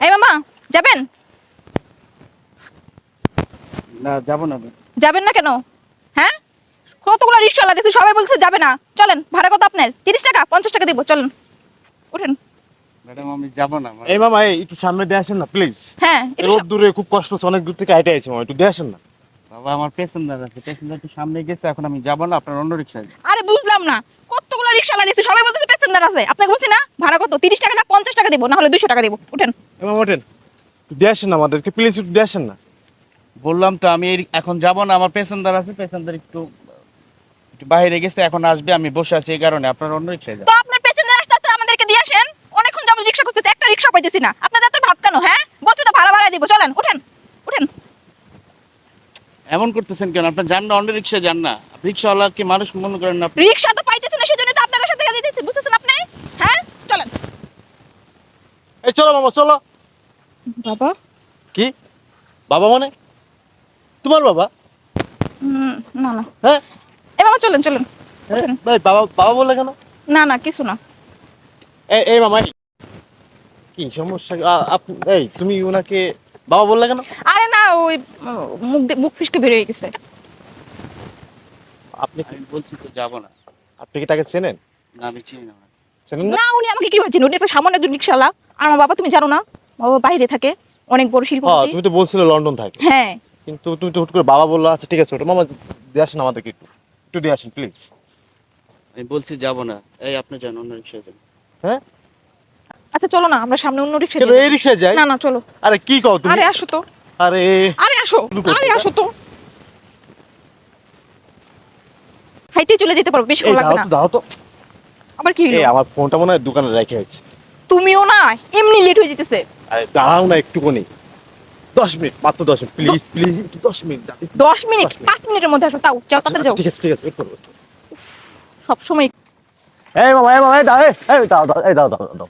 এই মামা, যাবেন? না যাব না। যাবেন না কেন? হ্যাঁ, কতগুলো রিক্সাওয়ালা দেখছি, সবাই বলছে যাবে না। চলেন, ভাড়া কত আপনার? 30 টাকা, 50 টাকা দিব, চলেন উঠেন। ম্যাডাম আমি যাব না। এই মামা, এই একটু সামনে দিয়ে আসেন না প্লিজ। হ্যাঁ, একটু রোদ দূরে, খুব কষ্ট হচ্ছে, অনেক দূর থেকে হেঁটে আইছি মামা, একটু দিয়ে আসেন না। বাবা আমার প্যাসেঞ্জার আছে, প্যাসেঞ্জার একটু সামনে গেছে, এখন আমি যাব না, আপনার অন্য রিক্সায় যান। আরে বুঝলাম না, কতগুলো রিক্সাওয়ালা দেখছি, সবাই বলতেছে প্যাসেঞ্জার আছে। আপনাকে বলছি না ভাড়া কত? 30 টাকা না 50 টাকা দিব, না হলে 200 টাকা দিব, উঠেন। এই মামা ওঠেন, একটু দিয়ে আসেন না আমাদেরকে প্লিজ, একটু দিয়ে আসেন না। বললাম তো আমি এখন যাব না, আমার প্যাসেঞ্জার আছে, প্যাসেঞ্জার একটু একটু বাইরে গেছে, এখন আসবে, আমি বসে আছি, এই কারণে আপনার অন্য রিক্সায় যান। তো আপনার প্যাসেঞ্জার আসতে আসতে আমাদেরকে দিয়ে আসেন। অনেকক্ষণ যাবত রিক্সা করতেছে, একটা রিক্সা পাইতেছি না। আপনাদের এত ভাব কেন? হ্যাঁ, বলছি তো ভাড়া দিব, চলেন উঠেন উঠেন। এমন করতেছেন কেন? আপনার যান না, অন্য রিক্সায় যান না। রিক্সাওয়ালা কি মানুষ মনে করেন না আপনি? রিক্সা তো পাইতেছি না, সেজন্য তো আপনাদের সাথে দিতেছি, বুঝতেছেন আপনি? হ্যাঁ, চলেন। এই চলো মামা চলো। বাবা? কি বাবা মানে? তোমার বাবা? না না, হ্যাঁ এই মামা চলেন চলেন। হ্যাঁ, ভাই বাবা বাবা বললে কেন? না না, কিছু না। এই এই মামা, কি সমস্যা? এই তুমি ওনাকে বাবা বললে কেন? আরে না, ওই মুখ ফিসকে বের হয়ে গেছে। আপনি কি আমি বলছি তো যাব না। আপনি কি তাকে চেনেন? না আমি চিনি না। চেনেন না? না, উনি আমাকে কি বলছেন? উনি একটা সামান্য একজন রিক্সাওয়ালা। আর আমার বাবা তুমি জানো না, বাবা বাইরে থাকে, অনেক বড় হ্যাঁ, শিল্পপতি। তুমি তো বলছিলে লন্ডন থাকে, হ্যাঁ, কিন্তু তুমি তো হুট করে বাবা বললা। আচ্ছা ঠিক আছে, ওটা মামা দিয়ে আসেন আমাদেরকে, একটু একটু দিয়ে আসেন প্লিজ। আমি বলছি যাব না। এই আপনি যান, অন্য রিক্সায় যান। হ্যাঁ, আচ্ছা চলো না, আমরা সামনে অন্য রিক্সা কেন এই রিক্সায় যাই? না না, চলো। আরে কি কও তুমি? আরে আসো তো, আরে আরে আসো, শুরু করছো আরে না? আসো তো। হাইটে চলে যেতে পারবো, বেশি এই লাগবে দাও না। তো দাও তো। আবার কি এই হলো? আমার ফোনটা মনে হয় দোকানে রেখে আছে। তুমিও না, এমনি লেট হয়ে যেতেছে। আরে দাঁড়াও না একটুখানি, 10 মিনিট, মাত্র 10 মিনিট, প্লিজ প্লিজ একটু 10 মিনিট। 10 minute, 10 minute. 5 মিনিটের মধ্যে আসো, তাও যাও, আচ্ছা, তাড়াতাড়ি যাও। ঠিক আছে ঠিক আছে, wait করো। সব সময় এই মামা, এই মামা, এই দাও, এই দাও দাও, এই দাও দাও দাও।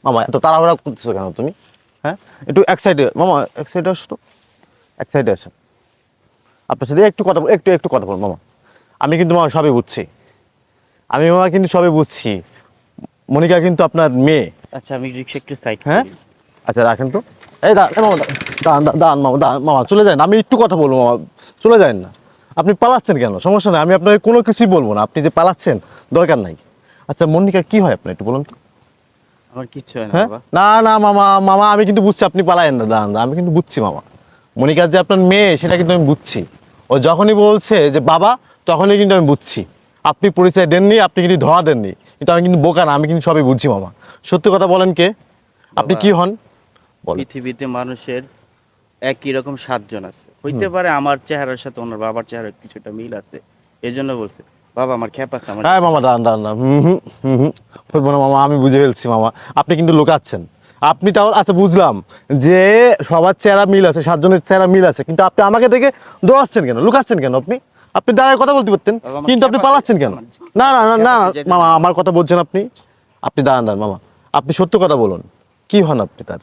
মামা এত তাড়াহুড়া করতেছো কেন তুমি? হ্যাঁ, একটু এক সাইডে মামা, এক সাইডে আসো তো, এক সাইডে আসেন। আপনার সাথে একটু কথা একটু একটু কথা বল মামা। আমি কিন্তু মামা সবই বুঝছি, আমি মামা কিন্তু সবই বুঝছি। মনিকা কিন্তু আপনার মেয়ে। আচ্ছা আমি রিক্সা একটু সাইড হ্যাঁ, করি। আচ্ছা রাখেন তো। এই দাঁড়ান মামা, দাঁড়ান দাঁড়ান মামা, দাঁড়ান মামা, চলে যান, আমি একটু কথা বলবো মামা, চলে যান না। আপনি পালাচ্ছেন কেন? সমস্যা নেই, আমি আপনাকে কোনো কিছুই বলবো না, আপনি যে পালাচ্ছেন দরকার নাই। আচ্ছা মনিকা কি হয় আপনার একটু বলুন তো। আমার কিচ্ছু হয় না হ্যাঁ, বাবা। না না মামা, মামা আমি কিন্তু বুঝছি আপনি পালায়েন না, দাঁড়ান দাঁড়ান, আমি কিন্তু বুঝছি মামা। মনিকার যে আপনার মেয়ে সেটা কিন্তু আমি বুঝছি। ও যখনই বলছে যে বাবা, তখনই কিন্তু আমি বুঝছি। আপনি পরিচয় দেননি, আপনি কিন্তু ধরা দেননি, কিন্তু আমি কিন্তু বোকা না, আমি কিন্তু সবই বুঝছি মামা। সত্যি কথা বলেন, কে আপনি, বাবা, কি হন বলেন? পৃথিবীতে মানুষের একই রকম 7 জন আছে, হইতে পারে আমার চেহারার সাথে ওনার বাবার চেহারার কিছুটা মিল আছে, এই জন্য বলছে। বাবা আমার খ্যাপ আছে, আমার হ্যাঁ মামা, দাঁড়ান দাঁড়ান দাঁড়ান, হইব না মামা, আমি বুঝে ফেলছি মামা, আপনি কিন্তু লুকাচ্ছেন। আপনি তাও আচ্ছা বুঝলাম যে সবার চেহারা মিল আছে, 7 জনের চেহারা মিল আছে, কিন্তু আপনি আমাকে দেখে দৌড়াচ্ছেন কেন, লুকাচ্ছেন কেন? আপনি আপনি দাঁড়ায় কথা বলতে পারতেন, বাবা, আমার কিন্তু আপনি খ্যাপ আছে, পালাচ্ছেন কেন? না না না না, খ্যাপ আছে, যেটা মামা না। আমার কথা বলছেন আপনি, আপনি দাঁড়ান দাঁড়ান মামা, আপনি সত্য কথা বলুন, কি হন আপনি তার?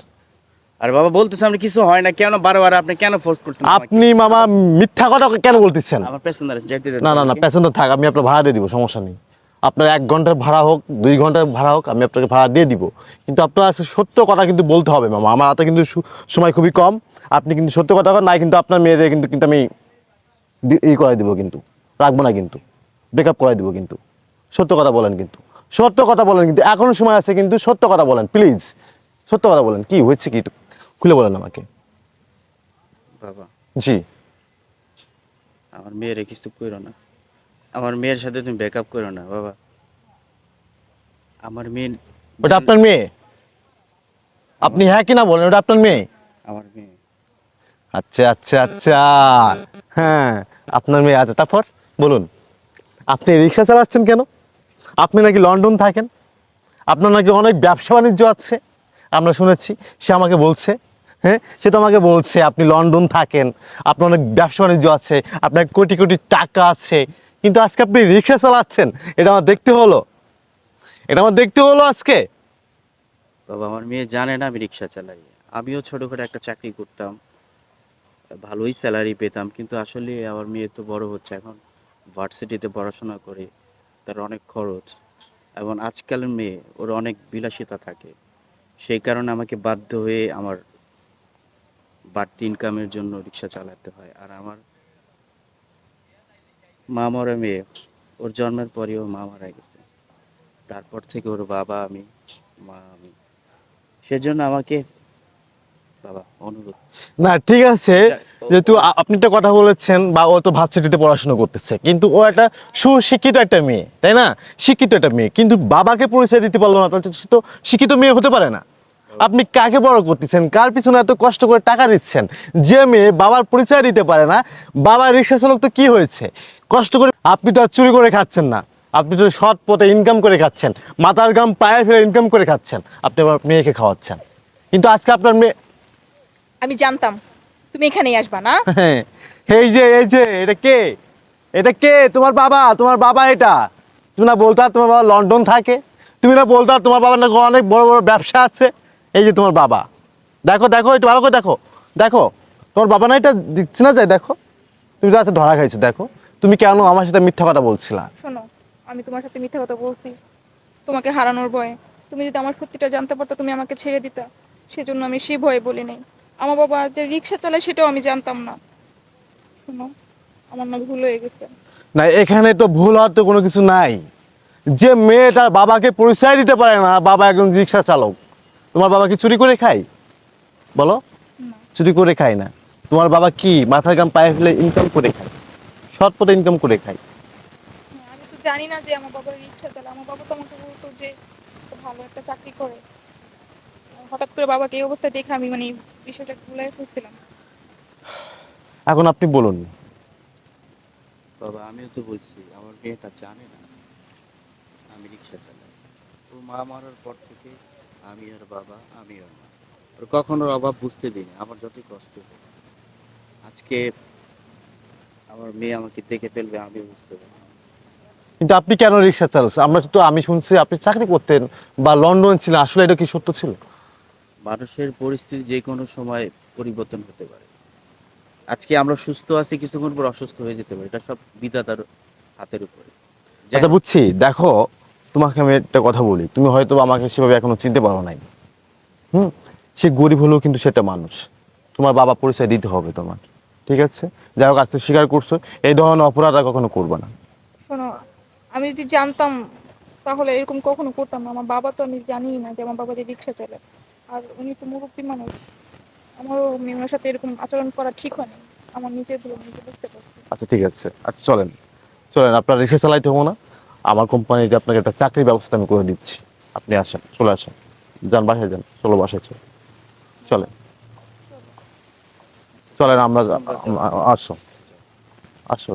আর বাবা বলতেছে আমি কিছু হয় না, কেন বারবার আপনি কেন ফোর্স করছেন আমাকে? আপনি মামা মিথ্যা কথা কেন বলতেছেন? আমার প্যাসেঞ্জার আছে, যাইতে দেন না না না, আমাকে। প্যাসেঞ্জার থাক, আমি আপনার ভাড়া দিয়ে দিব, সমস্যা নেই। আপনার 1 ঘন্টার ভাড়া হোক, 2 ঘন্টার ভাড়া হোক, আমি আপনাকে ভাড়া দিয়ে দিব। কিন্তু আপনার আজকে সত্য কথা কিন্তু বলতে হবে মামা, আমার হাতে কিন্তু সময় খুবই কম। আপনি কিন্তু সত্য কথা নাই, কিন্তু আপনার মেয়েদের কিন্তু কিন্তু আমি ই করাই দিব, কিন্তু রাখবো না, কিন্তু ব্রেকআপ করাই দিব। কিন্তু সত্য কথা বলেন, কিন্তু সত্য কথা বলেন, কিন্তু এখনো সময় আছে, কিন্তু সত্য কথা বলেন প্লিজ, সত্য কথা বলেন, কি হচ্ছে কি একটু খুলে বলেন আমাকে। বাবা জি, আমার মেয়েরে কিছু কইরো না, আমার মেয়ের সাথে তুমি ব্রেকআপ করো না বাবা। আমার মেয়ে, ওটা আপনার মেয়ে? আপনি হ্যাঁ কি না বলেন, ওটা আপনার মেয়ে? আমার মেয়ে। আচ্ছা আচ্ছা আচ্ছা, হ্যাঁ আপনার মেয়ে আছে, তারপর বলুন। আপনি রিক্সা চালাচ্ছেন কেন? আপনি নাকি লন্ডন থাকেন, আপনার নাকি অনেক ব্যবসা বাণিজ্য আছে, আমরা শুনেছি, সে আমাকে বলছে। হ্যাঁ, সে তো আমাকে বলছে আপনি লন্ডন থাকেন, আপনার অনেক ব্যবসা বাণিজ্য আছে, আপনার কোটি কোটি টাকা আছে, কিন্তু আজকে আপনি রিক্সা চালাচ্ছেন, এটা আমার দেখতে হলো, এটা আমার দেখতে হলো আজকে। বাবা আমার মেয়ে জানে না আমি রিক্সা চালাই। আমিও ছোটখাটো একটা চাকরি করতাম, ভালোই স্যালারি পেতাম, কিন্তু আসলে আমার মেয়ে তো বড় হচ্ছে এখন, ভার্সিটিতে পড়াশোনা করে, তার অনেক খরচ, এবং আজকালের মেয়ে ওর অনেক বিলাসিতা থাকে, সেই কারণে আমাকে বাধ্য হয়ে আমার বাড়তি ইনকামের জন্য রিক্সা চালাতে হয়। আর আমার মা মরা মেয়ে, ওর জন্মের পরই ওর মা মারা গেছে। তারপর থেকে ওর বাবা আমি, মা আমি। সেজন্য আমাকে বাবা অনুরোধ। না ঠিক আছে, এটা- যেহেতু আপনি একটা কথা বলেছেন, বা ও তো ভার্সিটিতে পড়াশোনা করতেছে, কিন্তু ও একটা সুশিক্ষিত একটা মেয়ে, তাই না? শিক্ষিত একটা মেয়ে, কিন্তু বাবাকে পরিচয় দিতে পারলো না, তাহলে সে তো শিক্ষিত মেয়ে হতে পারে না। আপনি কাকে বড় করতেছেন? কার পিছনে এত কষ্ট করে টাকা দিচ্ছেন? যে মেয়ে বাবার পরিচয় দিতে পারে না, বাবার রিক্সা চালক তো কি হয়েছে? কষ্ট করে আপনি তো আর চুরি করে খাচ্ছেন না, আপনি তো সৎ পথে ইনকাম করে খাচ্ছেন, মাথার ঘাম পায়ে ফেলে ইনকাম করে খাচ্ছেন, আপনি আবার মেয়েকে খাওয়াচ্ছেন। কিন্তু আজকে আপনার মেয়ে, আমি জানতাম তুমি এখানেই আসবা না। হ্যাঁ, এই যে এটা কে? এটা কে? তোমার বাবা? তোমার বাবা এটা? তুমি না বলতা তোমার বাবা লন্ডন থাকে? তুমি না বলতা তোমার বাবার নাকি অনেক বড় বড় ব্যবসা আছে? এই যে তোমার বাবা, দেখো দেখো একটু ভালো করে দেখো, দেখো তোমার বাবা না, এটা দিচ্ছি না যায়, দেখো তুমি তো আজকে ধরা খাইছো। দেখো তুমি কেন আমার সাথে মিথ্যা কথা বলছিলা? শোনো, আমি তোমার সাথে মিথ্যা কথা বলছি তোমাকে হারানোর ভয়ে। তুমি যদি আমার সত্যিটা জানতে পারতো তুমি আমাকে ছেড়ে দিতা, সেজন্য আমি সেই ভয়ে বলি নাই। আমার বাবা যে রিক্সা চালায় সেটাও আমি জানতাম না। শোনো, আমার না ভুল হয়ে গেছে। না, এখানে তো ভুল হওয়ার তো কোনো কিছু নাই। যে মেয়ে তার বাবাকে পরিচয় দিতে পারে না, বাবা একজন রিক্সা চালক, তোমার বাবা কি চুরি করে খায়? বলো, না, চুরি করে খায় না। তোমার বাবা কি মাথার ঘাম পায়ে ফেলে ইনকাম করে খায়, সৎ পথে ইনকাম করে খায়। হ্যাঁ, আমি তো জানি না যে আমার বাবার রিক্সা চালায়। আমার বাবা তো আমাকে বলতো যে ও ভালো একটা চাকরি করে। হঠাৎ করে বাবাকে এই অবস্থায় দেখে আমি মানে বিষয়টা ভুলাই ফেলছিলাম। এখন আপনি বলুন। বাবা আমিও তো বলছি আমার মেয়েটা জানে না আমি রিক্সা চালাই। ওর মা মরার পর থেকে আমি আর বাবা, আমি আর মা, ওর কখনো ওর অভাব বুঝতে দিইনি। আমার যতই কষ্ট হোক, আজকে আমার মেয়ে আমাকে দেখে ফেলবে আমি বুঝতে পারবো না। কিন্তু আপনি কেন রিক্সা চালাচ্ছেন? আমি শুনছি আপনি চাকরি করতেন বা লন্ডন ছিলেন, আসলে এটা কি সত্য ছিল? মানুষের পরিস্থিতি যে কোনো সময় পরিবর্তন হতে পারে। আজকে আমরা সুস্থ আছি, কিছুক্ষণ পর অসুস্থ হয়ে যেতে পারি। এটা সব বিধাতার হাতের উপরে। যাই আচ্ছা হোক, বুঝছি, দেখো তোমাকে আমি একটা কথা বলি, তুমি হয়তো আমাকে সেভাবে এখনো চিনতে পারো নাই। হুম, সে গরিব হলেও কিন্তু সেটা মানুষ। তোমার বাবা পরিচয় দিতে হবে তোমার, ঠিক আছে? যাই হোক, আজকে স্বীকার করছো, এই ধরনের অপরাধ আর কখনো করবে না। শোনো, আমি যদি জানতাম তাহলে এরকম কখনো করতাম না। আমার বাবা তো আমি জানি না যে আমার বাবা যে রিক্সা চালায়। আর উনি তো মুরব্বী মানুষ, আমারও ওনার সাথে এরকম আচরণ করা ঠিক হয়নি। আমার নিজের ভুল, আমি নিজে বুঝতে পারছি। আচ্ছা ঠিক আছে, আচ্ছা চলেন, চলেন, আপনার রিক্সা চালাইতে হবো না, আমার কোম্পানিতে আপনাকে একটা চাকরির ব্যবস্থা আমি করে দিচ্ছি। আপনি আসেন, চলে আসেন, যান বাসায় যান, চলো বাসায় চলো, চলেন, চলেন আমরা, আসো, আসো।